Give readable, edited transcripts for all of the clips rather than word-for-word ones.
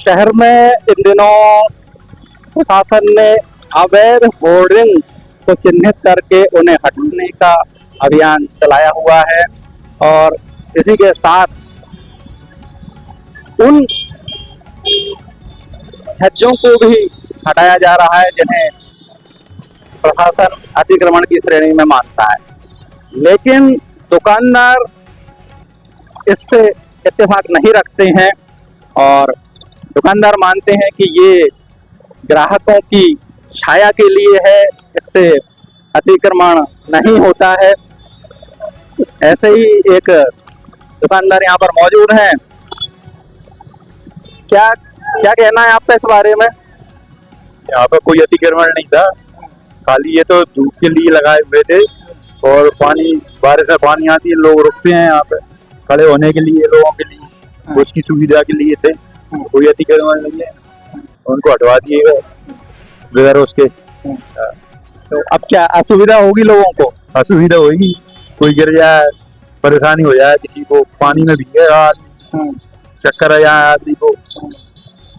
शहर में इन दिनों प्रशासन ने अवैध होर्डिंग को चिन्हित करके उन्हें हटाने का अभियान चलाया हुआ है और इसी के साथ उन छज्जों को भी हटाया जा रहा है जिन्हें प्रशासन अतिक्रमण की श्रेणी में मानता है। लेकिन दुकानदार इससे इत्तेफाक नहीं रखते हैं और दुकानदार मानते हैं कि ये ग्राहकों की छाया के लिए है, इससे अतिक्रमण नहीं होता है। ऐसे ही एक दुकानदार यहाँ पर मौजूद हैं। क्या क्या कहना है आपका इस बारे में? यहाँ पर कोई अतिक्रमण नहीं था, खाली ये तो धूप के लिए लगाए हुए थे और पानी, बारिश में पानी आती है, लोग रुकते हैं यहाँ पे खड़े होने के लिए, लोगों के लिए उसकी सुविधा के लिए थे। कोई अतिक्रमण नहीं है, उनको हटवा दिएगा बगैर उसके। तो अब क्या असुविधा होगी लोगों को? असुविधा होगी, कोई गिर जाए, परेशानी हो जाए, किसी को पानी में भीगेगा आदमी, चक्कर आ जाए आदमी को,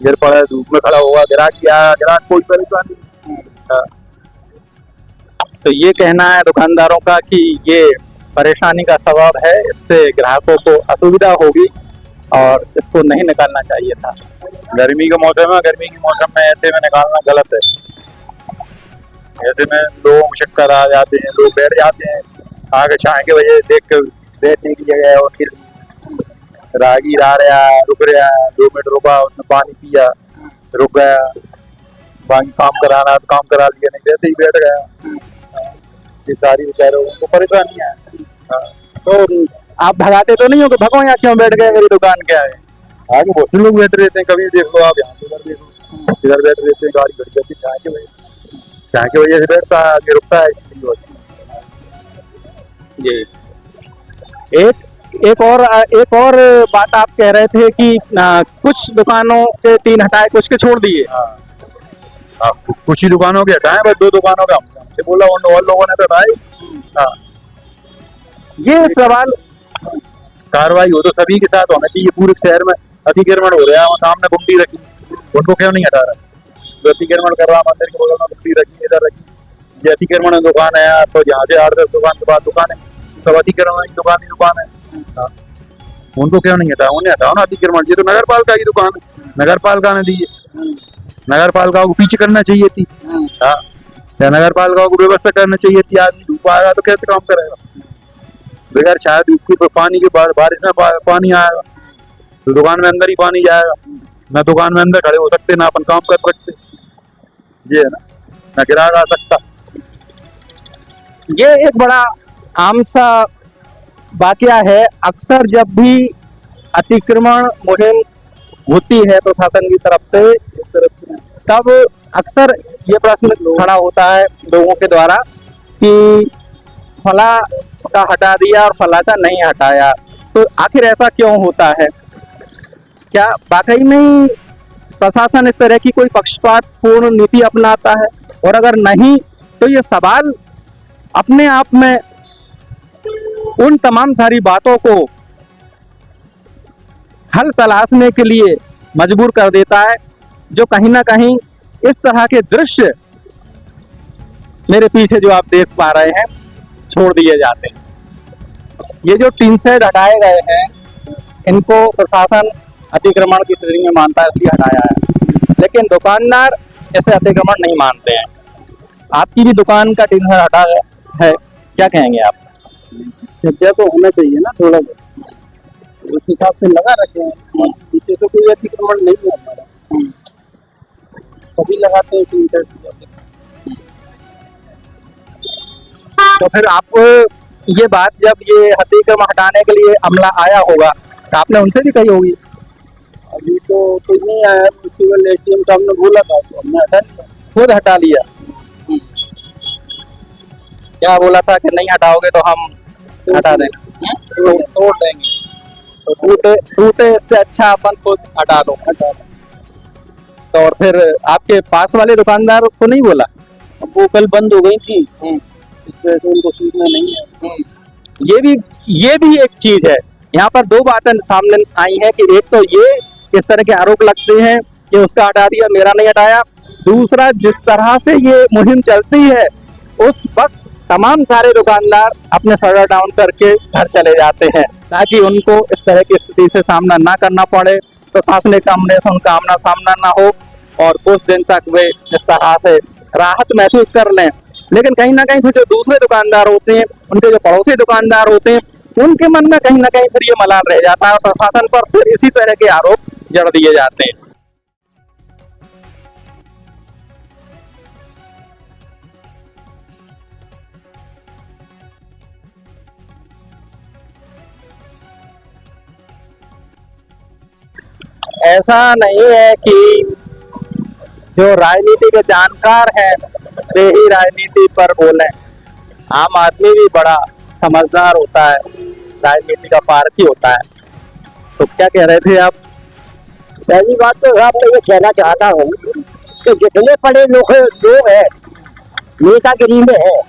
गिर पड़ा, धूप में खड़ा होगा, गिराक कोई परेशानी नहीं। तो ये कहना है दुकानदारों का कि ये परेशानी का सबब है, इससे ग्राहकों को असुविधा होगी और इसको नहीं निकालना चाहिए था। गर्मी का मौसम है, गर्मी के मौसम में ऐसे में निकालना गलत है। ऐसे में लोगों को चक्कर आ जाते हैं, लोग बैठ जाते हैं, आगे छाए के वजह देख कर बैठने की जगह है उनके लिए। राहगीर आ रहा है, रुक रहा है, 2 मिनट रुका, उसने पानी पिया, रुक गया, बाकी काम कराना तो काम करा लिया, नहीं वैसे ही बैठ गया। ये सारी बेचारों को परेशानी है। तो आप भगाते तो नहीं हो कि भगो यहाँ क्यों बैठ गए, मेरी दुकान क्या है? आगे बहुत से लोग बैठ रहते हैं, कभी देख लो आप, यहाँ इधर देखो, इधर बैठ रहते हैं, गाड़ी खड़ी करती छाए की वजह से बैठता है, आगे रुकता है, इसलिए ये एक और बात आप कह रहे थे कि कुछ दुकानों के 3 हटाए, कुछ के छोड़ दिए। हाँ, कुछ ही दुकानों के हटाए, बस 2 दुकानों का हमसे बोला, और लोगों ने तो हटाए। ये सवाल, कार्रवाई हो तो सभी के साथ होना चाहिए। पूरे शहर में अतिक्रमण हो रहा है, सामने गुमटी रखी, उनको क्यों नहीं हटा रहा? जो अतिक्रमण कर रहा, मंदिर के बगल में गुमटी रखी, इधर रखी, ये अतिक्रमण दुकान है, तो यहाँ से 8-10 दुकान के बाद दुकान है, सब अतिक्रमण की दुकान है। उनको क्यों नहीं हटाया? उन्हें हटाओ ना अतिक्रमण। ये तो नगर पालिका की दुकान है, नगर पालिका ने दी है, नगर पालिका को पीछे करना चाहिए थी। या नगर पालिका को व्यवस्था करना चाहिए थी। आदमी धूप आएगा तो कैसे काम करेगा? बगैर छाया धूप की पानी के बारिश में पानी आएगा तो दुकान में अंदर ही पानी जाएगा, ना दुकान में अंदर खड़े हो सकते, ना अपन काम कर सकते। ये है ना ग्राहक आ सकता। ये एक बड़ा आम सा वाकया है। अक्सर जब भी अतिक्रमण मुहिम होती है प्रशासन की तरफ से, तब अक्सर ये प्रश्न खड़ा होता है लोगों के द्वारा कि फला का हटा दिया और फला का नहीं हटाया, तो आखिर ऐसा क्यों होता है? क्या वाकई में प्रशासन इस तरह की कोई पक्षपातपूर्ण नीति अपनाता है? और अगर नहीं तो ये सवाल अपने आप में उन तमाम सारी बातों को हल तलाशने के लिए मजबूर कर देता है, जो कहीं ना कहीं इस तरह के दृश्य मेरे पीछे जो आप देख पा रहे हैं छोड़ दिए जाते हैं। ये जो टीन शेड हटाए गए हैं, इनको प्रशासन अतिक्रमण की श्रेणी में मानता है, इसलिए हटाया है, लेकिन दुकानदार ऐसे अतिक्रमण नहीं मानते हैं। आपकी भी दुकान का टीन शेड हटा है, क्या कहेंगे आप? छज्जा तो होना चाहिए ना, थोड़ा उस हिसाब से लगा रखे हैं। पीछे से कोई अतिक्रमण नहीं है हमारा, सभी लगाते हैं टीन शेड। तो फिर आप ये बात जब ये अतिक्रमण हटाने के लिए अमला आया होगा तो आपने उनसे भी कही होगी? अभी तो कोई नहीं आया, केवल एटीएम का हमने बोला था तो हमने हटा लिया, खुद हटा लिया। क्या बोला था कि नहीं हटाओगे तो हम हटा देंगे, तोड़ देंगे, तो टूटे इससे अच्छा अपन खुद हटा लो। तो और फिर आपके पास वाले दुकानदार को नहीं बोला? अब वो कल बंद हो गई थी, इस वजह से उनको सूचना नहीं है। ये भी एक चीज है। यहाँ पर 2 बातें सामने आई हैं कि एक तो ये इस तरह के आरोप लगते हैं कि उसका हटा दिया, मेरा नहीं हटाया। दूसरा, जिस तरह से ये मुहिम चलती है उस वक्त तमाम सारे दुकानदार अपने शटर डाउन करके घर चले जाते हैं ताकि उनको इस तरह की स्थिति से सामना ना करना पड़े, प्रशासनिक अमले से उनका आमना सामना ना हो और कुछ दिन तक वे इस तरह से राहत महसूस कर लें। लेकिन कहीं ना कहीं फिर जो दूसरे दुकानदार होते हैं, उनके जो पड़ोसी दुकानदार होते हैं, उनके मन में कहीं ना कहीं फिर ये मलाल रह जाता है और प्रशासन पर फिर इसी तरह के आरोप जड़ दिए जाते हैं। ऐसा नहीं है कि जो राजनीति के जानकार हैं वे ही राजनीति पर बोलें। आम आदमी भी बड़ा समझदार होता है, राजनीति का पारखी होता है। तो क्या कह रहे थे आप? पहली बात तो साहब मैं ये कहना चाहता हूँ कि जितने बड़े लोग हैं नेतागिरी में है,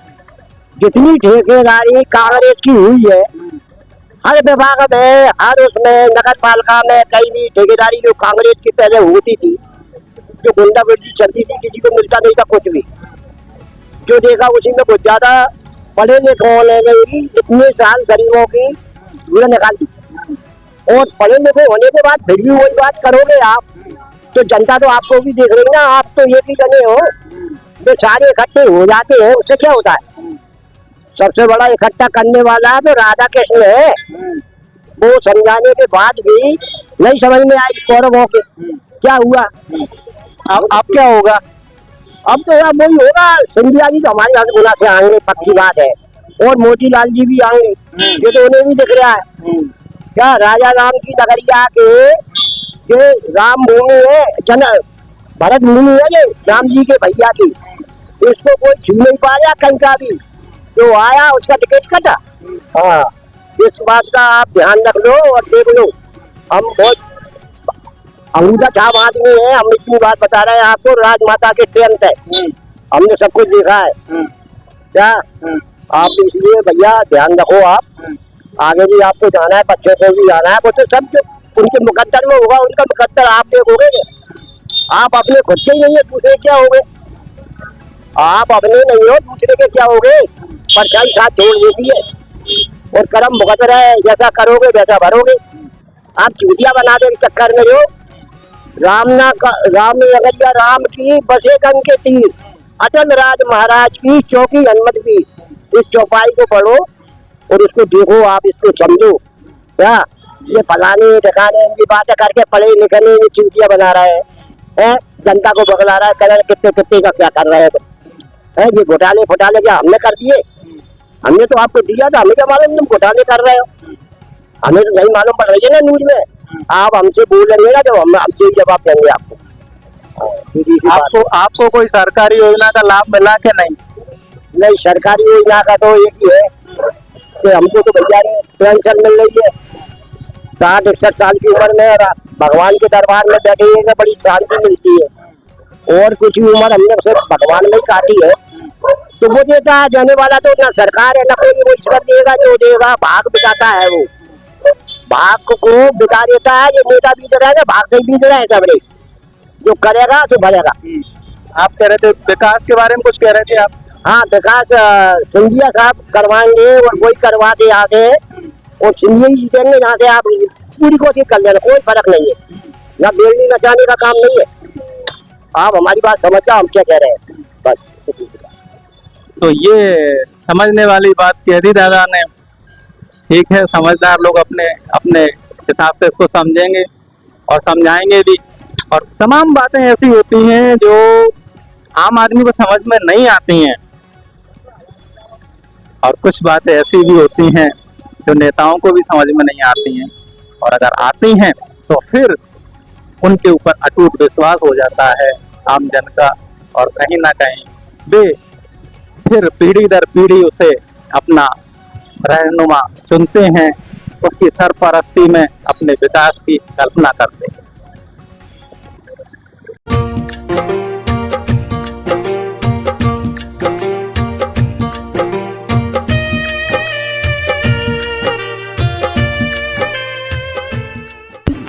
जितनी ठेकेदारी कांग्रेस की हुई है, हर विभाग में, हर उसमें, नगर पालिका में कहीं भी ठेकेदारी जो कांग्रेस की पहले होती थी, जो गुंडागर्दी चलती थी, किसी को मिलता नहीं था कुछ भी, जो देखा उसी में कुछ ज्यादा पढ़े लिखे होने में ही इतने साल गरीबों की धूल निकाल दी। और पढ़े लिखे होने के बाद फिर भी वही बात करोगे आप, तो जनता तो आपको भी देख रही ना। आप तो एक ही जने हो, जो सारे इकट्ठे हो जाते हैं, उससे क्या होता है? सबसे बड़ा इकट्ठा करने वाला तो राधा कृष्ण है। वो समझाने के बाद भी नहीं समझ में आई कौरवों के क्या हुआ। अब क्या होगा? अब तो यार वही होगा, सिंधिया जी तो हमारे यहाँ गुना से आएंगे, पक्की बात है, और मोतीलाल जी भी आएंगे, ये तो उन्हें भी दिख रहा है। क्या राजा राम की नगरिया के राम भूमि है, जन भरत भूमि है, ये राम जी के भैया की, इसको कोई छू नहीं पाया कहीं का भी। जो आया उसका टिकट कटा। हाँ, इस बात का आप ध्यान रख लो और देख लो। हम बहुत अंगूठा छाप आदमी है, हम इतनी बात बता रहे हैं आपको, राजमाता के प्रेम से हमने सब कुछ देखा है। क्या आप इसलिए भैया ध्यान रखो, आप आगे भी आपको जाना है, बच्चों को भी जाना है, वो तो सब जो उनके मुकद्दर में होगा उनका मुकद्दर आप देखोगे। आप अपने खुद के ही नहीं है, दूसरे क्या हो गए? आप अपने नहीं हो, दूसरे के क्या हो गए? परछाई साथ छोड़ देती है और कर्म भुगत रहे, जैसा करोगे वैसा भरोगे। आप चूतिया बना दे चक्कर में जो राम नगरिया राम की बसे गंग के तीर, अटल राज महाराज की चौकी हनुमत की, इस चौपाई को पढ़ो और इसको देखो, आप इसको समझो। क्या ये फलाने दिखाने इनकी बातें करके पढ़े लिखे नहीं चूतिया बना रहे हैं, जनता को बगला रहा है, कलर कितने का क्या कर रहे हैं? ये घोटाले क्या हमने कर दिए? हमने तो आपको दिया था, हमें क्या मालूम तुम घोटाले कर रहे हो? हमें तो नहीं मालूम पड़ रही है ना न्यूज में। आप हमसे बोलेंगे ना जब हम हमसे जवाब देंगे आपको। आपको कोई सरकारी योजना का लाभ मिला कि नहीं? नहीं, सरकारी योजना का तो एक ही है कि हमको तो भैया पेंशन मिल रही है 60-61 साल की उम्र में, और भगवान के दरबार में बैठे हुए बड़ी शांति मिलती है। और कुछ भी उम्र हमने सिर्फ भगवान में ही काटी है, तो वो देता है। जाने वाला तो ना सरकार है ना कोई वो ईश्वर देगा, जो देगा भाग बिताता है, वो भाग को बिता देता है। ये नेता बीत रहा है ना, भाग से ही बीत रहा है सबरे, जो करेगा तो भरेगा। आप कह रहे थे विकास के बारे में, कुछ कह रहे थे आप? हाँ, विकास सिंधिया साहब करवाएंगे और वही करवाते आगे, और सिंधिया ही जीतेंगे। यहाँ से आप पूरी कोशिश कर लेना, कोई फर्क नहीं है, ना बेलनी नचाने का काम नहीं है। आप हमारी बात समझ जाओ हम क्या कह रहे हैं, बस। तो ये समझने वाली बात कह दी दादा ने। ठीक है, समझदार लोग अपने अपने हिसाब से इसको समझेंगे और समझाएंगे भी। और तमाम बातें ऐसी होती हैं जो आम आदमी को समझ में नहीं आती हैं, और कुछ बातें ऐसी भी होती हैं जो नेताओं को भी समझ में नहीं आती हैं, और अगर आती हैं तो फिर उनके ऊपर अटूट विश्वास हो जाता है आम जन का, और कहीं ना कहीं वे फिर पीढ़ी दर पीढ़ी उसे अपना रहनुमा चुनते हैं, उसकी सरपरस्ती में अपने विकास की कल्पना करते हैं।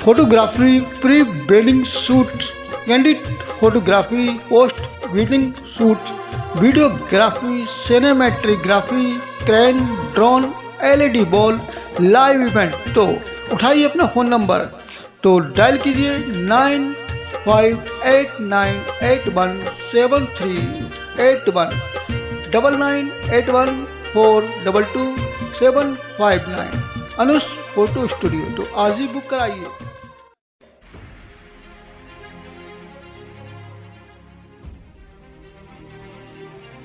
Photography, pre wedding shoot candid photography, post wedding shoot, videography, cinematography, crane, drone, LED ball, live event. तो उठाइए अपना फ़ोन नंबर, तो डायल कीजिए 9589817381 9981422759 अनुष फोटो स्टूडियो। तो आज ही बुक कराइए।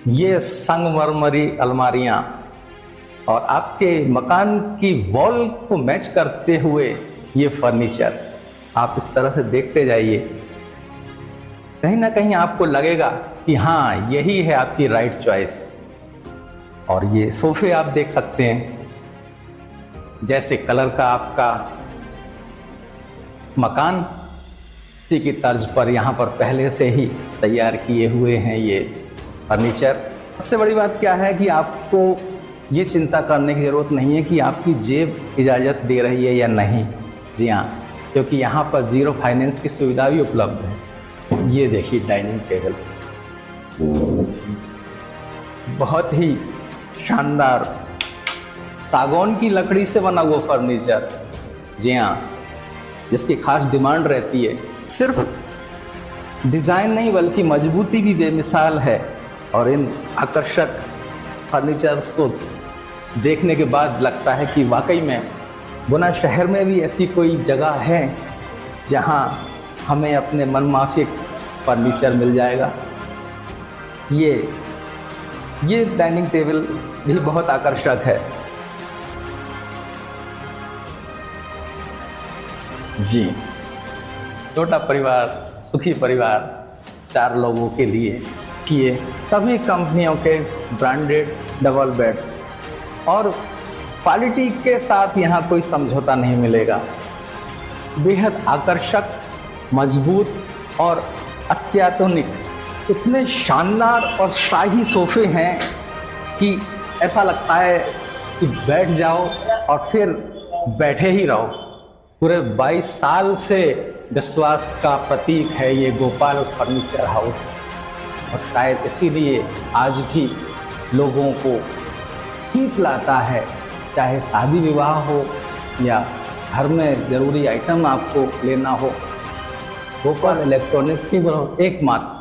ये संगमरमरी अलमारियां और आपके मकान की वॉल को मैच करते हुए ये फर्नीचर आप इस तरह से देखते जाइए, कहीं ना कहीं आपको लगेगा कि हाँ यही है आपकी राइट चॉइस। और ये सोफे आप देख सकते हैं, जैसे कलर का आपका मकान, इसी की तर्ज पर यहाँ पर पहले से ही तैयार किए हुए हैं ये फर्नीचर। सबसे बड़ी बात क्या है कि आपको ये चिंता करने की ज़रूरत नहीं है कि आपकी जेब इजाज़त दे रही है या नहीं। जी हाँ, क्योंकि यहाँ पर ज़ीरो फाइनेंस की सुविधा भी उपलब्ध है। ये देखिए डाइनिंग टेबल, बहुत ही शानदार सागौन की लकड़ी से बना हुआ फर्नीचर। जी हाँ, जिसकी खास डिमांड रहती है। सिर्फ डिज़ाइन नहीं बल्कि मजबूती भी बेमिसाल है। और इन आकर्षक फर्नीचर्स को देखने के बाद लगता है कि वाकई में गुना शहर में भी ऐसी कोई जगह है जहां हमें अपने मनमाफिक फर्नीचर मिल जाएगा। ये डाइनिंग टेबल भी बहुत आकर्षक है। जी, छोटा परिवार, सुखी परिवार, 4 लोगों के लिए किए सभी कंपनियों के ब्रांडेड डबल बेड्स, और क्वालिटी के साथ यहाँ कोई समझौता नहीं मिलेगा। बेहद आकर्षक, मजबूत और अत्याधुनिक इतने शानदार और शाही सोफे हैं कि ऐसा लगता है कि बैठ जाओ और फिर बैठे ही रहो। पूरे 22 साल से विश्वास का प्रतीक है ये गोपाल फर्नीचर हाउस, और शायद इसीलिए आज भी लोगों को खींच लाता है। चाहे शादी विवाह हो या घर में ज़रूरी आइटम आपको लेना हो, गोपाल इलेक्ट्रॉनिक्स की एकमात्र